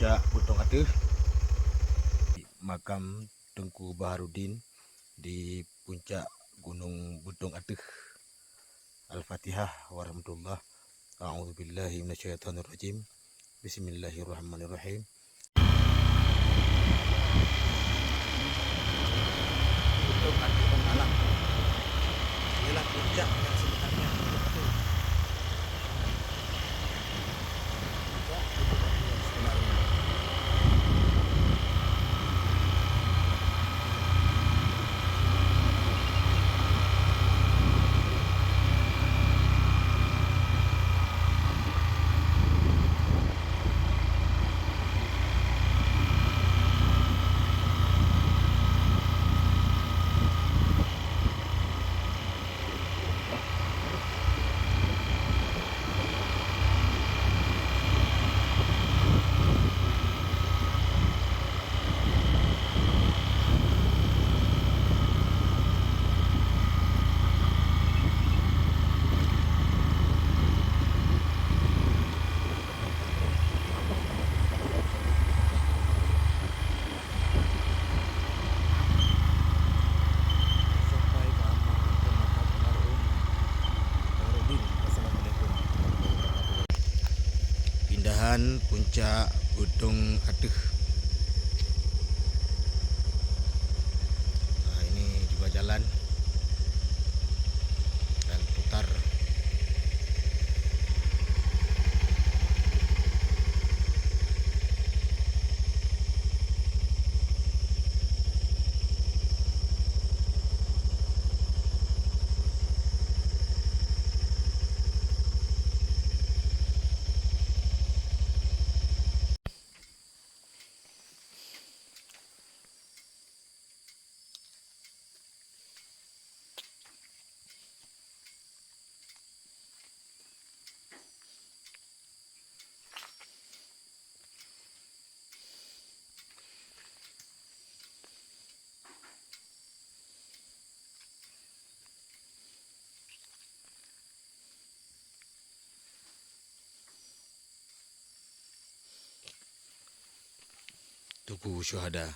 puncak Gunung Aduh, makam Tengku Baharudin di puncak Gunung Butung Aduh. Al-Fatihah warahmatullah. A'udzubillahi minasyaitonirrajim. Bismillahirrahmanirrahim. Gunung Aduh Pemalang. Inilah puncak yang sebenarnya. Pindahan puncak Gunung Aduh. Nah, ini juga jalan dan putar. Tugu Syuhada.